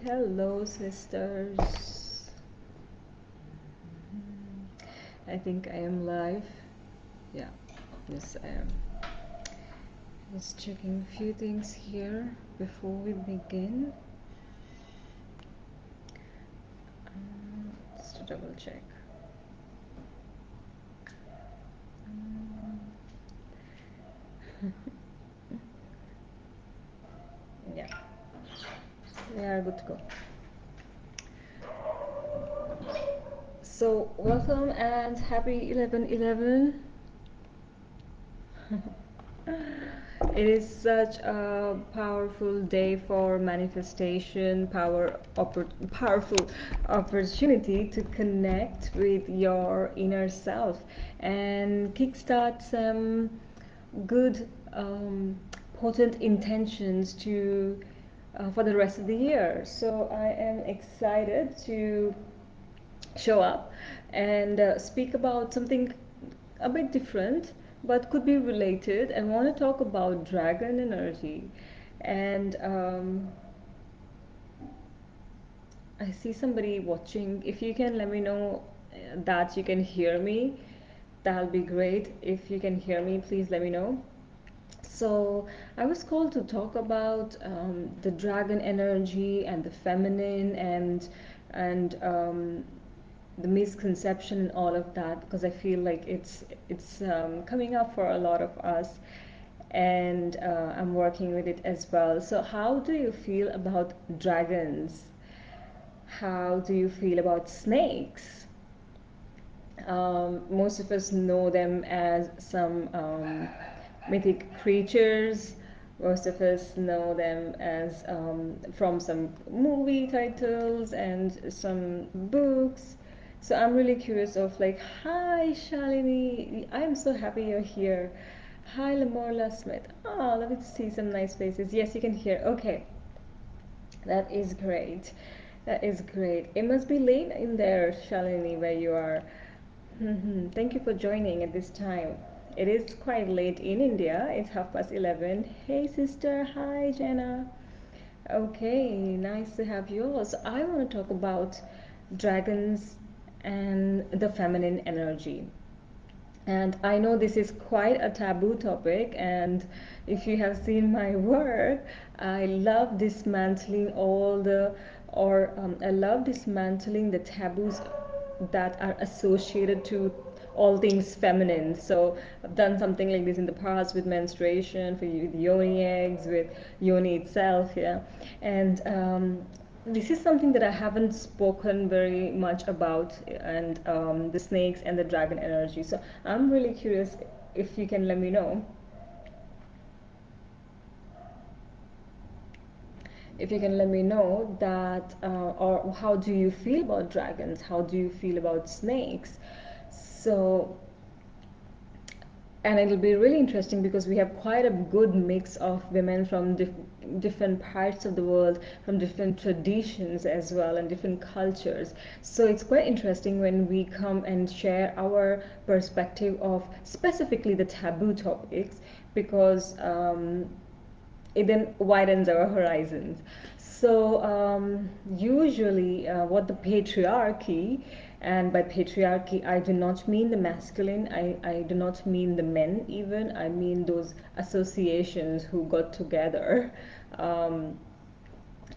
Hello, sisters. I think I am live. Yeah, yes, I am. Just checking a few things here before we begin. Just to double check. Yeah, we are good to go. So, welcome and happy 11/11. It is such a powerful day for manifestation, powerful opportunity to connect with your inner self and kickstart some good, potent intentions to for the rest of the year. So I am excited to show up and speak about something a bit different but could be related. I want to talk about dragon energy. And I see somebody watching. If you can let me know that you can hear me, that'll be great. If you can hear me, please let me know. So I was called to talk about the dragon energy and the feminine and the misconception and all of that, because I feel like it's coming up for a lot of us, and I'm working with it as well. So how do you feel about dragons? How do you feel about snakes? Most of us know them as some mythic creatures. Most of us know them as from some movie titles and some books. So I'm really curious of like, hi Shalini, I'm so happy you're here. Hi Lamorla Smith. Oh, let me see some nice faces. Yes, you can hear. Okay, that is great. That is great. It must be late in there, Shalini, where you are. Thank you for joining at this time. It is quite late in India. It's 11:30. Hey, sister. Hi, Jenna. Okay, nice to have you all. So, I want to talk about dragons and the feminine energy. And I know this is quite a taboo topic, and if you have seen my work, I love dismantling I love dismantling the taboos that are associated to all things feminine. So I've done something like this in the past with menstruation, with yoni eggs, with yoni itself, yeah. And this is something that I haven't spoken very much about, and the snakes and the dragon energy. So I'm really curious if you can let me know. If you can let me know that, or how do you feel about dragons? How do you feel about snakes? So, and it'll be really interesting because we have quite a good mix of women from different parts of the world, from different traditions as well, and different cultures. So it's quite interesting when we come and share our perspective of specifically the taboo topics, because it then widens our horizons. So usually, what the patriarchy, and by patriarchy, I do not mean the masculine, I do not mean the men even, I mean those associations who got together. Um,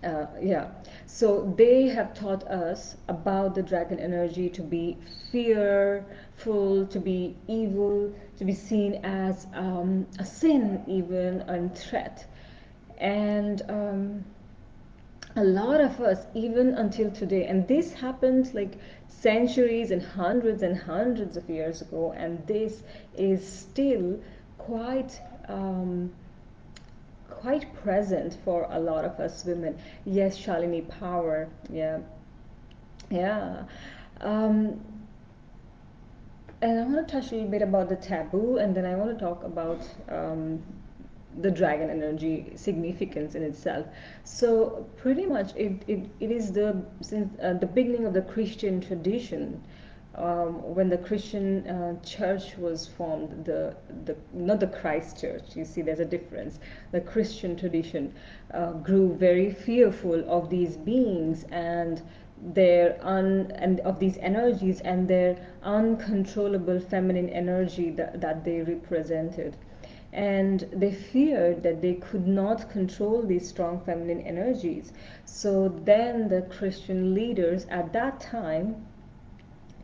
yeah, so they have taught us about the dragon energy to be fearful, to be evil, to be seen as a sin, even a threat. And a lot of us, even until today, and this happened like centuries and hundreds of years ago, and this is still quite quite present for a lot of us women. Yes, Shalini, power. Yeah, yeah. Um, and I want to touch a little bit about the taboo, and then I want to talk about the dragon energy significance in itself. So pretty much it is the since the beginning of the Christian tradition. when the Christian church was formed, the not the Christ church. You see, there's a difference. The Christian tradition grew very fearful of these beings and and of these energies and their uncontrollable feminine energy that they represented, and they feared that they could not control these strong feminine energies. So then the Christian leaders at that time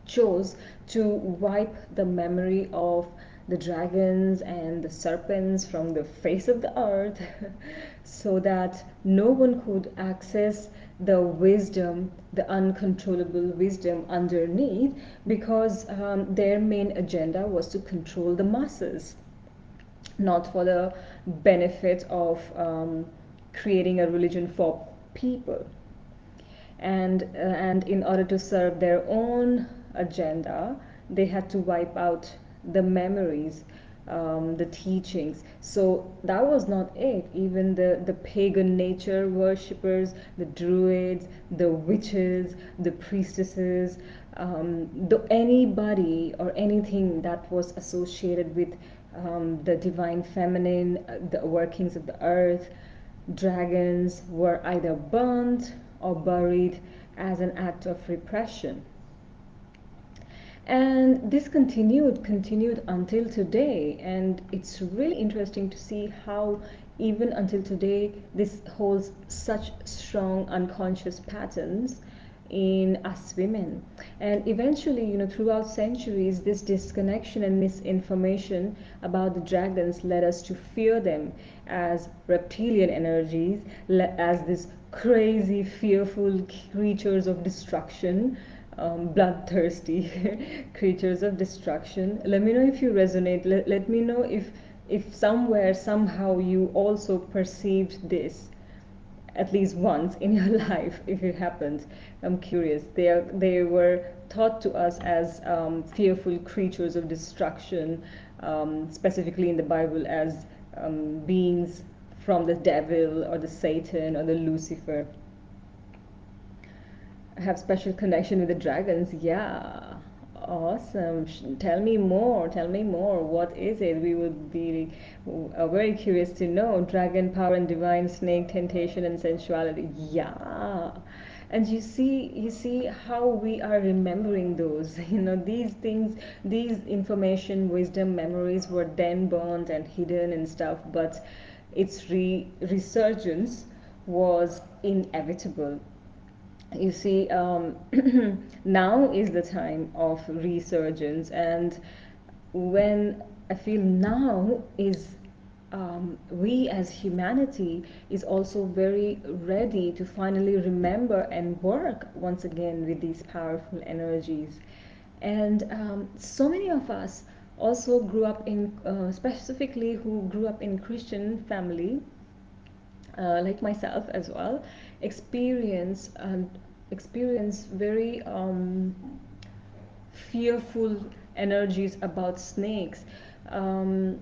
chose to wipe the memory of the dragons and the serpents from the face of the earth so that no one could access the wisdom, the uncontrollable wisdom underneath, because their main agenda was to control the masses, not for the benefit of creating a religion for people. And in order to serve their own agenda, they had to wipe out the memories, the teachings. So that was not it. Even the pagan nature worshippers, the druids, the witches, the priestesses, anybody or anything that was associated with the divine feminine, the workings of the earth, dragons, were either burnt or buried as an act of repression. And this continued until today, and it's really interesting to see how even until today this holds such strong unconscious patterns in us women. And eventually, throughout centuries, this disconnection and misinformation about the dragons led us to fear them as reptilian energies, as these crazy, fearful creatures of destruction, bloodthirsty creatures of destruction. Let me know if you resonate. Let me know if somewhere, somehow, you also perceived this at least once in your life, if it happened. I'm curious. They were taught to us as fearful creatures of destruction, specifically in the Bible as beings from the devil or the Satan or the Lucifer. I have special connection with the dragons. Yeah, awesome. Tell me more. Tell me more. What is it? We would be very curious to know. Dragon power and divine snake temptation and sensuality. Yeah. And you see how we are remembering those. These things, these information, wisdom, memories were then burned and hidden and stuff. But its resurgence was inevitable. You see, now is the time of resurgence, and when I feel now is we as humanity is also very ready to finally remember and work once again with these powerful energies. And so many of us also grew up in, specifically who grew up in Christian family, like myself as well, experience very fearful energies about snakes, um,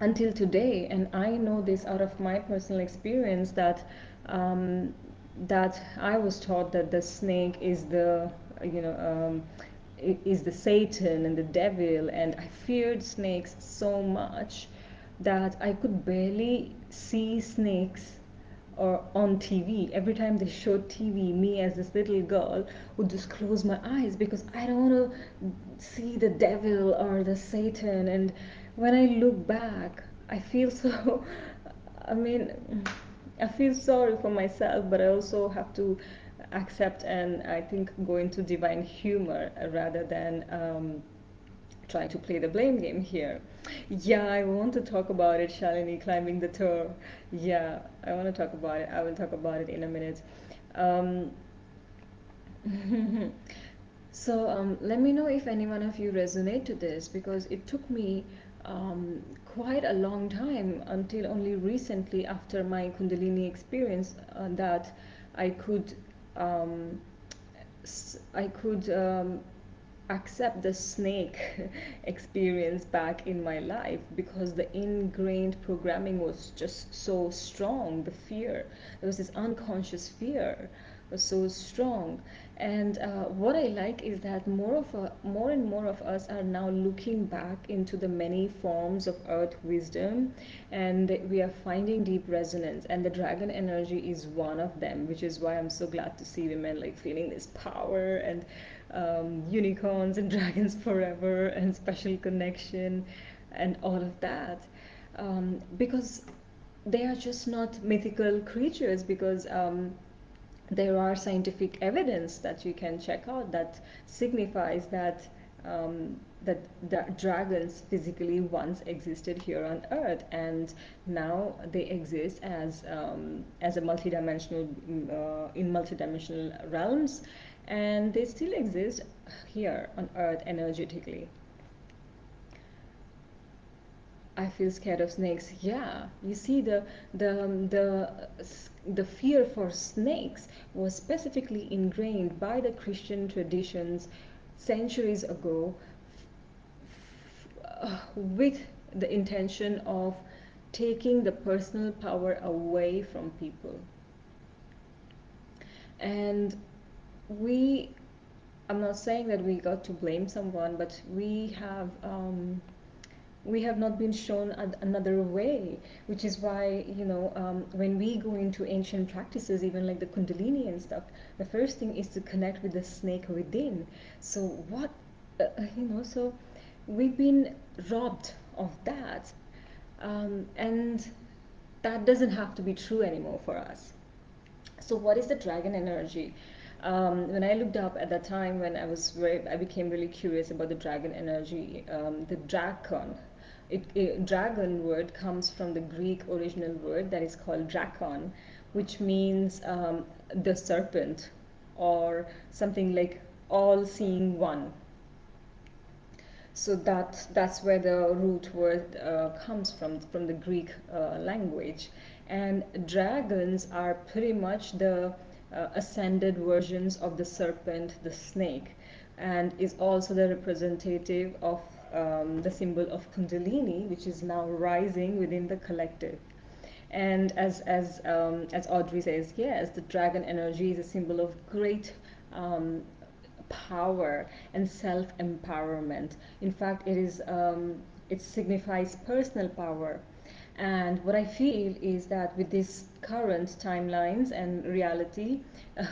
until today. And I know this out of my personal experience um, that I was taught that the snake is the you know is the Satan and the devil, and I feared snakes so much that I could barely see snakes or on TV. Every time they showed TV, me as this little girl would just close my eyes because I don't want to see the devil or the Satan. And when I look back, I feel so, I mean, I feel sorry for myself, but I also have to accept and I think go into divine humor rather than trying to play the blame game here. Yeah, I want to talk about it, Shalini, climbing the tour. Yeah, I want to talk about it. I will talk about it in a minute. Um, so let me know if any one of you resonate to this, because it took me quite a long time until only recently after my Kundalini experience that I could um, I could accept the snake experience back in my life, because the ingrained programming was just so strong. The fear, there was this unconscious fear was so strong. And what I like is that more and more of us are now looking back into the many forms of earth wisdom, and we are finding deep resonance. And the dragon energy is one of them, which is why I'm so glad to see women like feeling this power and unicorns and dragons forever and special connection and all of that. Because they are just not mythical creatures, because there are scientific evidence that you can check out that signifies that that dragons physically once existed here on Earth, and now they exist as a multidimensional in multidimensional realms, and they still exist here on Earth energetically. I feel scared of snakes. Yeah, you see, the fear for snakes was specifically ingrained by the Christian traditions centuries ago, with the intention of taking the personal power away from people. And we, I'm not saying that we got to blame someone, but we have not been shown another way, which is why, when we go into ancient practices, even like the kundalini and stuff, the first thing is to connect with the snake within. So what, so we've been robbed of that, and that doesn't have to be true anymore for us. So what is the dragon energy? When I looked up at that time, when I became really curious about the dragon energy. The dragon, dragon word comes from the Greek original word that is called drakon, which means the serpent, or something like all-seeing one. So that's where the root word comes from the Greek language. And dragons are pretty much the ascended versions of the serpent, the snake, and is also the representative of the symbol of Kundalini, which is now rising within the collective. And as Audrey says, yes, the dragon energy is a symbol of great power and self-empowerment. In fact, it signifies personal power. And what I feel is that with these current timelines and reality,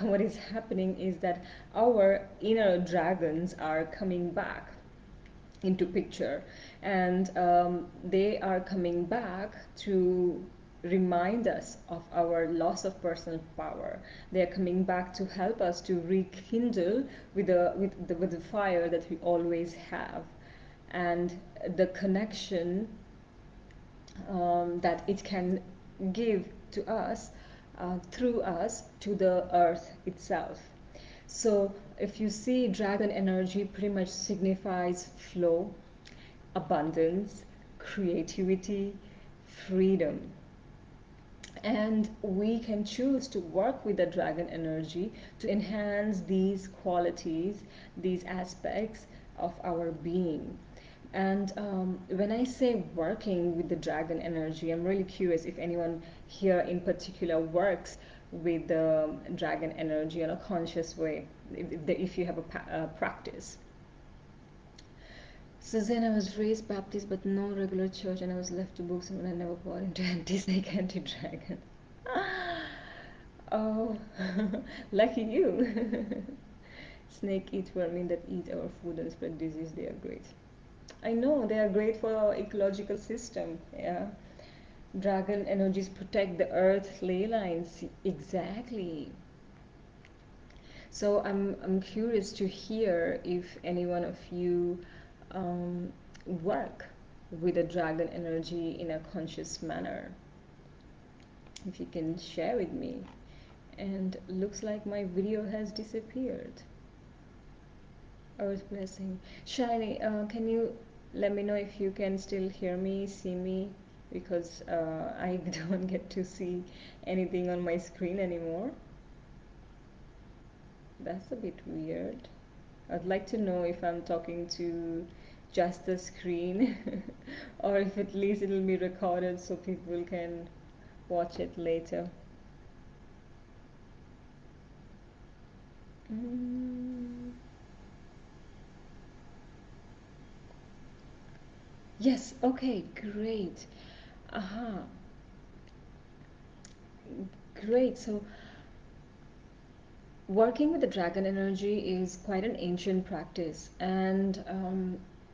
what is happening is that our inner dragons are coming back into picture, and they are coming back to remind us of our loss of personal power. They are coming back to help us to rekindle with the fire that we always have, and the connection that it can give to us, through us, to the earth itself. So if you see, dragon energy pretty much signifies flow, abundance, creativity, freedom. And we can choose to work with the dragon energy to enhance these qualities, these aspects of our being. And when I say working with the dragon energy, I'm really curious if anyone here in particular works with the dragon energy in a conscious way, if you have a practice. So then I was raised Baptist, but no regular church, and I was left to books, and I never bought into anti-snake, anti-dragon. Oh, lucky you. Snake eat vermin that eat our food and spread disease. They are great. I know they are great for our ecological system. Yeah, dragon energies protect the earth ley lines. Exactly. So I'm curious to hear if any one of you um, work with the dragon energy in a conscious manner. If you can share with me. And looks like my video has disappeared. Earth blessing. Shiny, can you let me know if you can still hear me, see me? Because I don't get to see anything on my screen anymore. That's a bit weird. I'd like to know if I'm talking to just the screen or if at least it'll be recorded so people can watch it later. Mm, yes, okay, great. Aha, great. So, working with the dragon energy is quite an ancient practice, and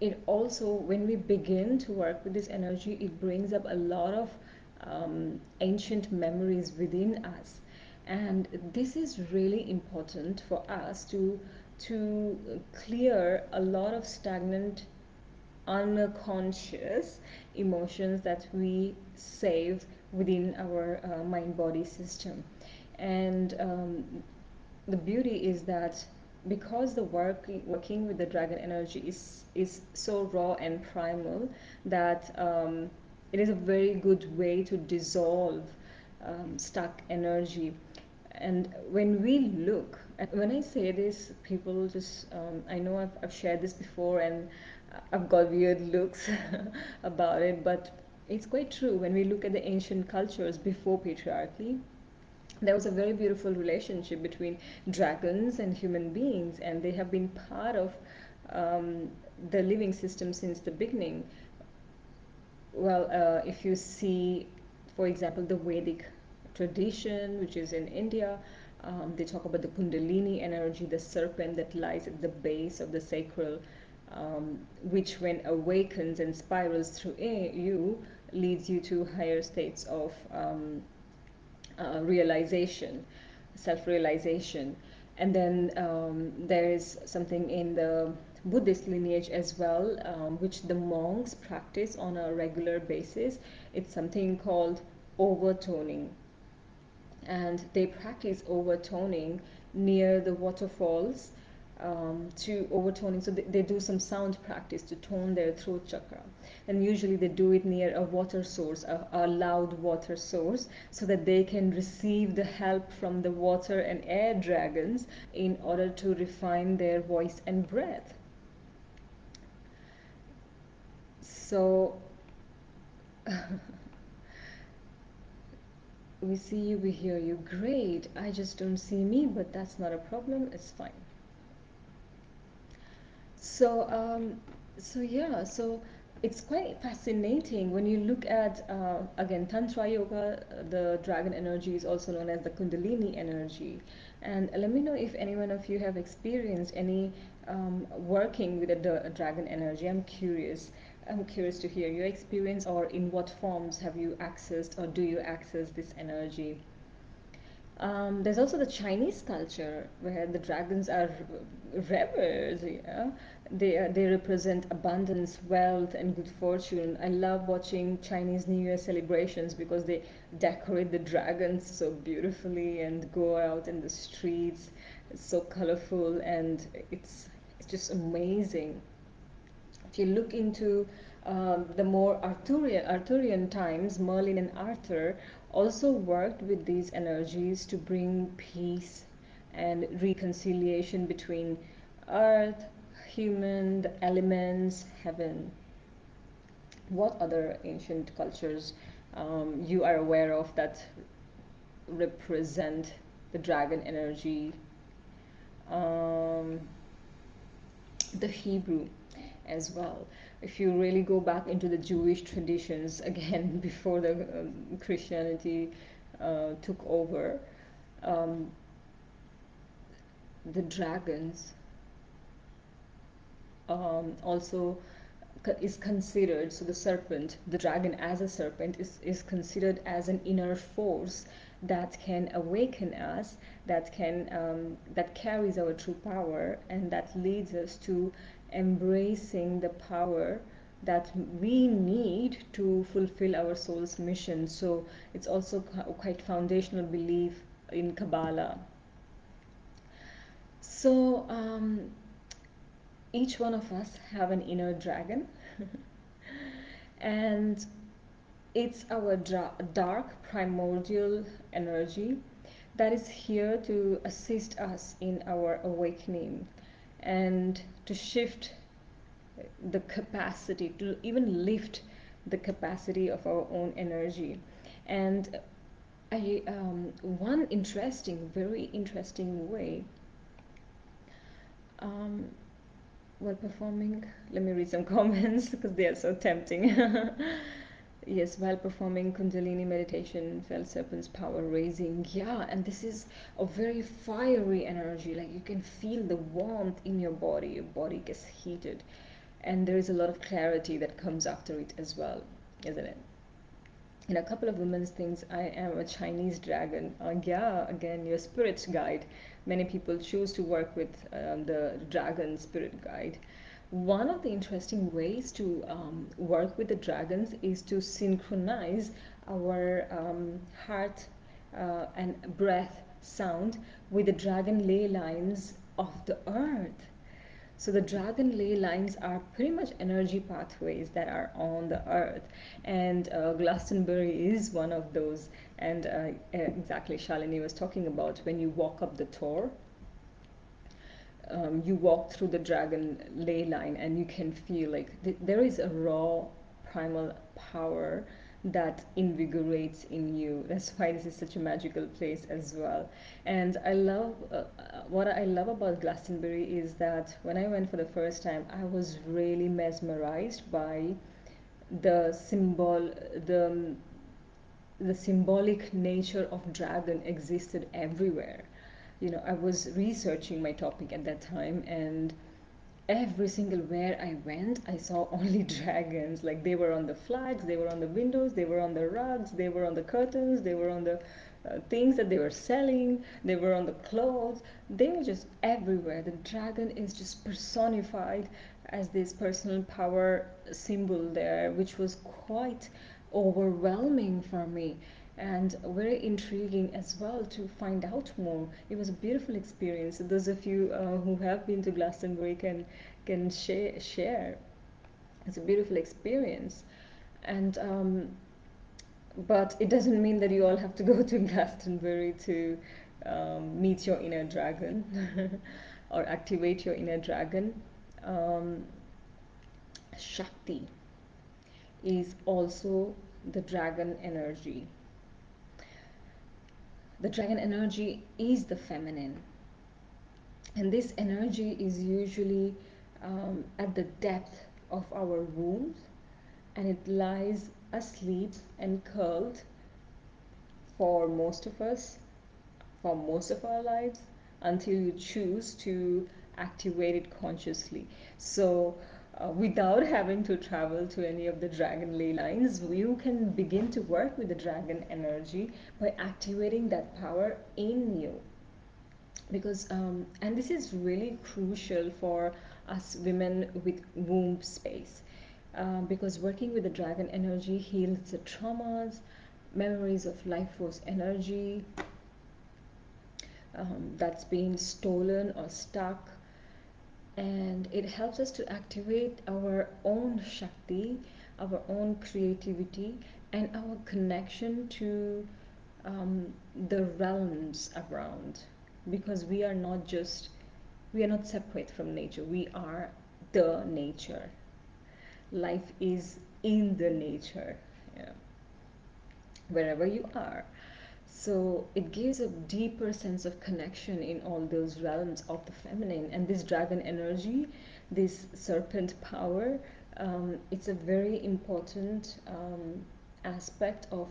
it also, when we begin to work with this energy, it brings up a lot of ancient memories within us, and this is really important for us to clear a lot of stagnant unconscious emotions that we save within our mind body system. And the beauty is that because the working with the dragon energy is so raw and primal, that it is a very good way to dissolve stuck energy. And when we look, and when I say this, people just, I know I've shared this before, and I've got weird looks about it, but it's quite true. When we look at the ancient cultures before patriarchy, there was a very beautiful relationship between dragons and human beings, and they have been part of um, the living system since the beginning. Well, if you see, for example, the Vedic tradition, which is in India, they talk about the Kundalini energy, the serpent that lies at the base of the sacral, which, when awakens and spirals through you, leads you to higher states of realization, self realization. And then there is something in the Buddhist lineage as well, which the monks practice on a regular basis. It's something called overtoning, and they practice overtoning near the waterfalls, to overtoning. So they do some sound practice to tone their throat chakra. And usually they do it near a water source, a loud water source, so that they can receive the help from the water and air dragons in order to refine their voice and breath. So we see you, we hear you. Great. I just don't see me, but that's not a problem. It's fine. So, so it's quite fascinating when you look at, again, Tantra Yoga, the dragon energy is also known as the Kundalini energy. And let me know if any one of you have experienced any working with a dragon energy. I'm curious. I'm curious to hear your experience, or in what forms have you accessed, or do you access this energy? There's also the Chinese culture where the dragons are rebels. Yeah, they represent abundance, wealth, and good fortune. I love watching Chinese New Year celebrations because they decorate the dragons so beautifully and go out in the streets. It's so colorful, and it's just amazing. If you look into the more Arthurian times, Merlin and Arthur also worked with these energies to bring peace and reconciliation between earth, human, the elements, heaven. What other ancient cultures you are aware of that represent the dragon energy? Um, the Hebrew as well. If you really go back into the Jewish traditions, again, before the Christianity took over, um, the dragons also is considered, so the serpent, the dragon as a serpent, is considered as an inner force that can awaken us, that carries our true power, and that leads us to embracing the power that we need to fulfill our soul's mission. So it's also quite foundational belief in Kabbalah. So each one of us have an inner dragon, and it's our dark primordial energy that is here to assist us in our awakening and to shift the capacity, to even lift the capacity of our own energy. And one interesting, very interesting way Um, while performing, let me read some comments because they are so tempting. Yes, while performing Kundalini meditation, felt serpent's power raising. Yeah, and this is a very fiery energy. Like you can feel the warmth in your body gets heated, and there is a lot of clarity that comes after it as well, isn't it? In a couple of women's things, I am a Chinese dragon. Yeah, again, your spirit guide. Many people choose to work with the dragon spirit guide. One of the interesting ways to work with the dragons is to synchronize our heart and breath sound with the dragon ley lines of the earth. So the dragon ley lines are pretty much energy pathways that are on the earth, and Glastonbury is one of those. And exactly, Shalini was talking about when you walk up the Tor, you walk through the dragon ley line, and you can feel like there is a raw primal power that invigorates in you. That's why this is such a magical place as well. And I love what I love about Glastonbury is that when I went for the first time, I was really mesmerized by the symbol, the the symbolic nature of dragon existed everywhere. You know, I was researching my topic at that time, and every single where I went, I saw only dragons. Like they were on the flags, they were on the windows, they were on the rugs, they were on the curtains, they were on the things that they were selling, they were on the clothes. They were just everywhere. The dragon is just personified as this personal power symbol there, which was quite overwhelming for me and very intriguing as well to find out more. It was a beautiful experience. Those of you who have been to Glastonbury can share. It's a beautiful experience, and but it doesn't mean that you all have to go to Glastonbury to meet your inner dragon or activate your inner dragon. Um, Shakti is also the dragon energy. The dragon energy is the feminine, and this energy is usually at the depth of our wombs, and it lies asleep and curled for most of us for most of our lives until you choose to activate it consciously. So, without having to travel to any of the dragon ley lines, you can begin to work with the dragon energy by activating that power in you. Because, and this is really crucial for us women with womb space. Because working with the dragon energy heals the traumas, memories of life force energy, that's been stolen or stuck, and it helps us to activate our own Shakti, our own creativity, and our connection to the realms around, because we are not separate from nature, we are the nature. Life is in the nature, you know, wherever you are. So it gives a deeper sense of connection in all those realms of the feminine. And this dragon energy, this serpent power, it's a very important aspect of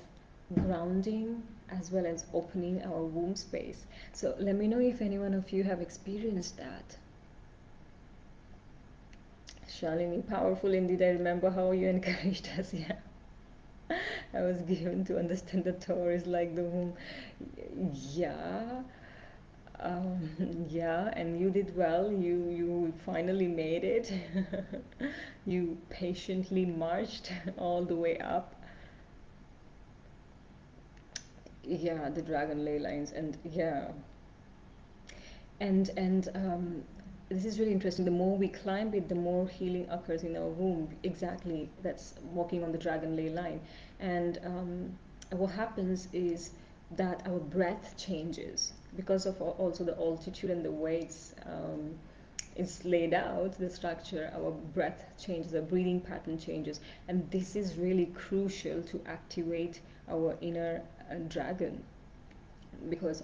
grounding as well as opening our womb space. So let me know if any one of you have experienced that. Shalini, powerful indeed. I remember how you encouraged us. Yeah. I was given to understand the Torah is like the womb. Yeah, um, yeah, and you did well. You finally made it. You patiently marched all the way up. Yeah, the dragon ley lines, and yeah, and this is really interesting. The more we climb it, the more healing occurs in our womb. Exactly, that's walking on the dragon ley line, and what happens is that our breath changes because of also the altitude and the weights. Is laid out, the structure, our breath changes, our breathing pattern changes, and this is really crucial to activate our inner dragon. because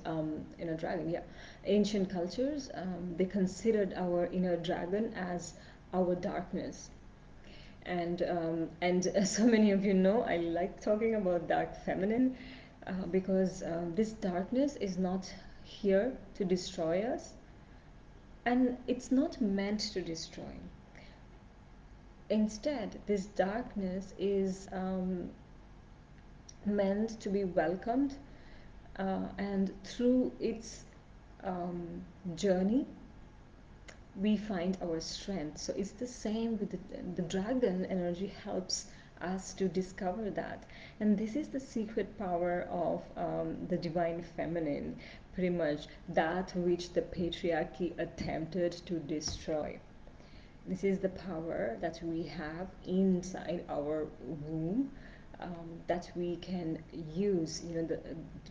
inner dragon, yeah, ancient cultures, they considered our inner dragon as our darkness. And so many of you know, I like talking about dark feminine, because this darkness is not here to destroy us, and it's not meant to destroy. Instead, this darkness is meant to be welcomed, and through its journey, we find our strength. So it's the same with the dragon energy helps us to discover that. And this is the secret power of the divine feminine, pretty much that which the patriarchy attempted to destroy. This is the power that we have inside our womb, that we can use.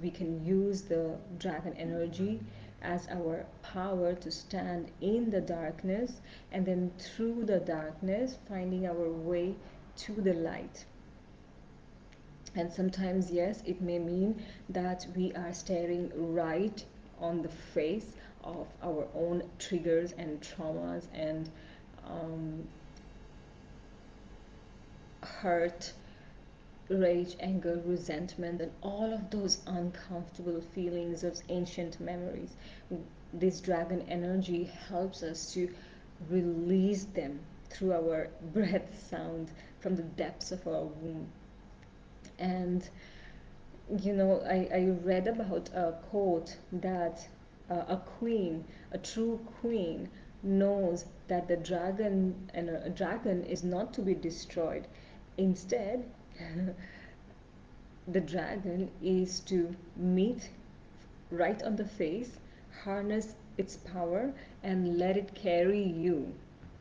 We can use the dragon energy as our power to stand in the darkness, and then through the darkness finding our way to the light. And sometimes, yes, it may mean that we are staring right on the face of our own triggers and traumas and hurt, rage, anger, resentment, and all of those uncomfortable feelings of ancient memories. This dragon energy helps us to release them through our breath sound from the depths of our womb. And I read about a quote that a queen, a true queen, knows that the dragon and a dragon is not to be destroyed. Instead, the dragon is to meet right on the face, harness its power, and let it carry you.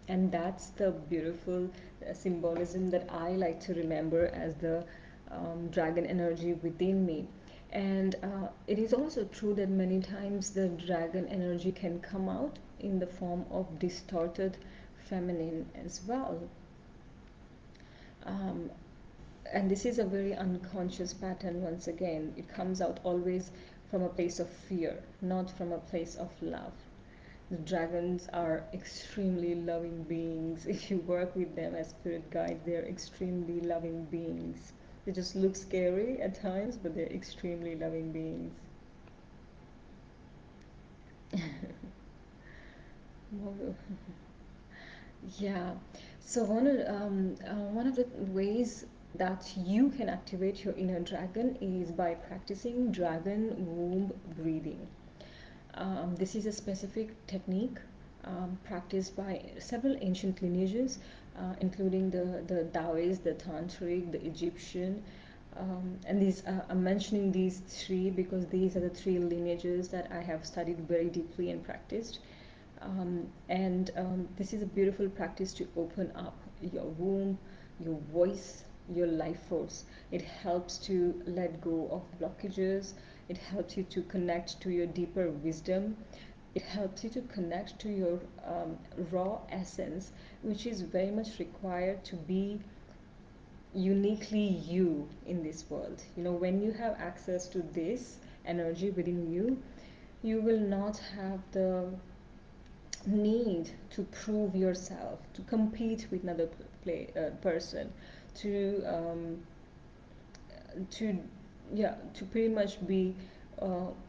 And that's the beautiful symbolism that I like to remember as the dragon energy within me. And it is also true that many times the dragon energy can come out in the form of distorted feminine as well. Um, and this is a very unconscious pattern. Once again, it comes out always from a place of fear, not from a place of love. The dragons are extremely loving beings. If you work with them as spirit guides, they're extremely loving beings. They just look scary at times, but they're extremely loving beings. Yeah. So one of the ways that you can activate your inner dragon is by practicing dragon womb breathing. This is a specific technique practiced by several ancient lineages, including the Taoist, the Tantric, the Egyptian. And I'm mentioning these three because these are the three lineages that I have studied very deeply and practiced. This is a beautiful practice to open up your womb, your voice, your life force. It helps to let go of blockages. It helps you to connect to your deeper wisdom. It helps you to connect to your raw essence, which is very much required to be uniquely you in this world. When you have access to this energy within you, you will not have the need to prove yourself, to compete with another person, to to yeah, to pretty much be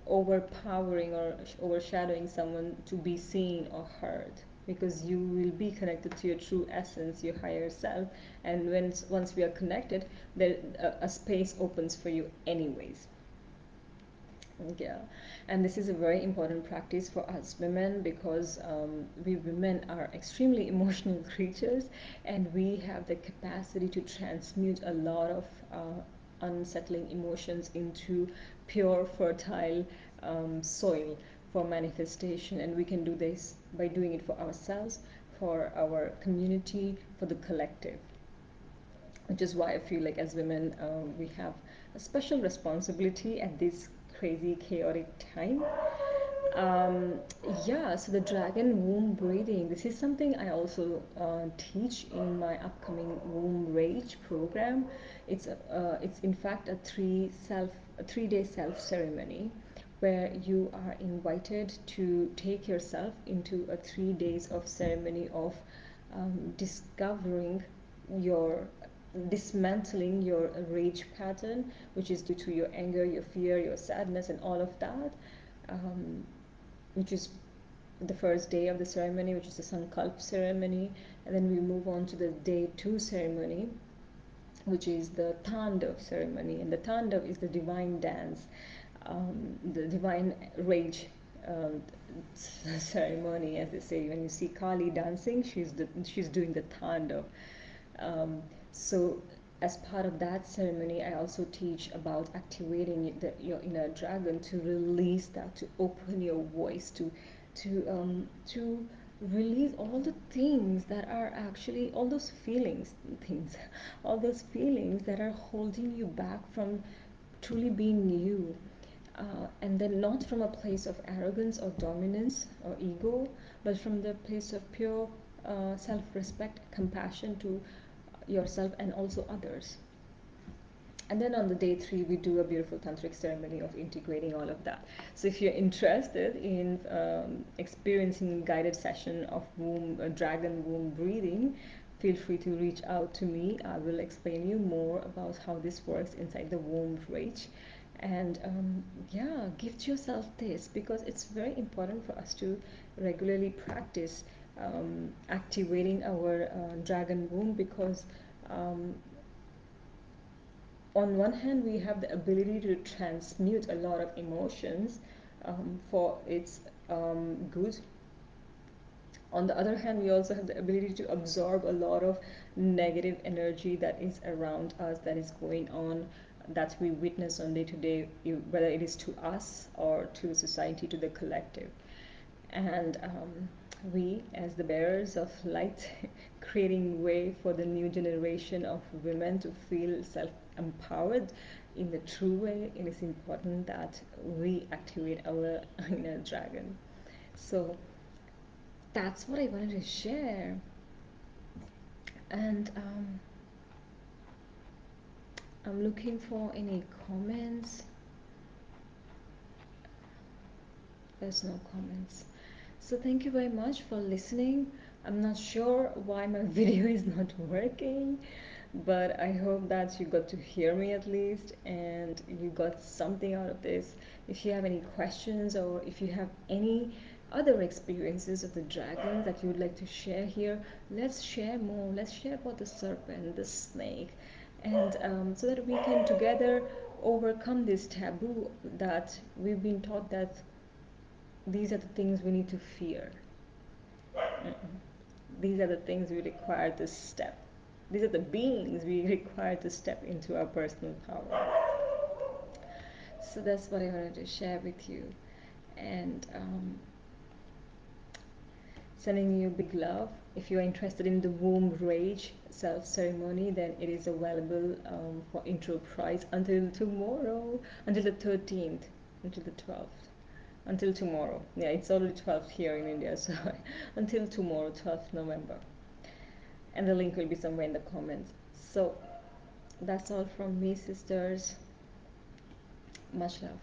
overpowering or overshadowing someone to be seen or heard, because you will be connected to your true essence, your higher self. And once we are connected, there a space opens for you anyways. Yeah, and this is a very important practice for us women, because we women are extremely emotional creatures, and we have the capacity to transmute a lot of unsettling emotions into pure, fertile soil for manifestation. And we can do this by doing it for ourselves, for our community, for the collective, which is why I feel like as women, we have a special responsibility at this crazy, chaotic time. Um, yeah, so the dragon womb breathing, this is something I also teach in my upcoming womb rage program. It's in fact a 3-day self ceremony where you are invited to take yourself into a 3 days of ceremony of discovering your dismantling your rage pattern, which is due to your anger, your fear, your sadness, and all of that, which is the first day of the ceremony, which is the Sankalp ceremony. And then we move on to the day 2 ceremony, which is the Tandav ceremony. And the Tandav is the divine dance, the divine rage ceremony, as they say. When you see Kali dancing, she's doing the Tandav. So as part of that ceremony, I also teach about activating your inner dragon, to release that, to open your voice, to release all the things that are actually, all those things, all those feelings that are holding you back from truly being you. And then not from a place of arrogance or dominance or ego, but from the place of pure self-respect, compassion to yourself and also others. And then on the day 3, we do a beautiful tantric ceremony of integrating all of that. So if you're interested in experiencing guided session of dragon womb breathing, feel free to reach out to me. I will explain you more about how this works inside the womb rage. And yeah, gift yourself this, because it's very important for us to regularly practice activating our dragon womb, because on one hand, we have the ability to transmute a lot of emotions for its good. On the other hand, we also have the ability to absorb a lot of negative energy that is around us, that is going on, that we witness on day to day, whether it is to us or to society, to the collective. And we, as the bearers of light, creating way for the new generation of women to feel self-empowered in the true way, it is important that we activate our inner dragon. So that's what I wanted to share. And I'm looking for any comments. There's no comments. So thank you very much for listening. I'm not sure why my video is not working, but I hope that you got to hear me at least, and you got something out of this. If you have any questions, or if you have any other experiences of the dragon that you would like to share here, let's share more. Let's share about the serpent, the snake, and so that we can together overcome this taboo that we've been taught, that these are the things we need to fear. These are the things we require to step. These are the beings we require to step into our personal power. So that's what I wanted to share with you. And sending you big love. If you're interested in the womb rage self ceremony, then it is available for intro price until tomorrow, until the 13th, until the 12th. Until tomorrow. Yeah, it's already 12th here in India, so until tomorrow, 12th November. And the link will be somewhere in the comments. So that's all from me, sisters. Much love.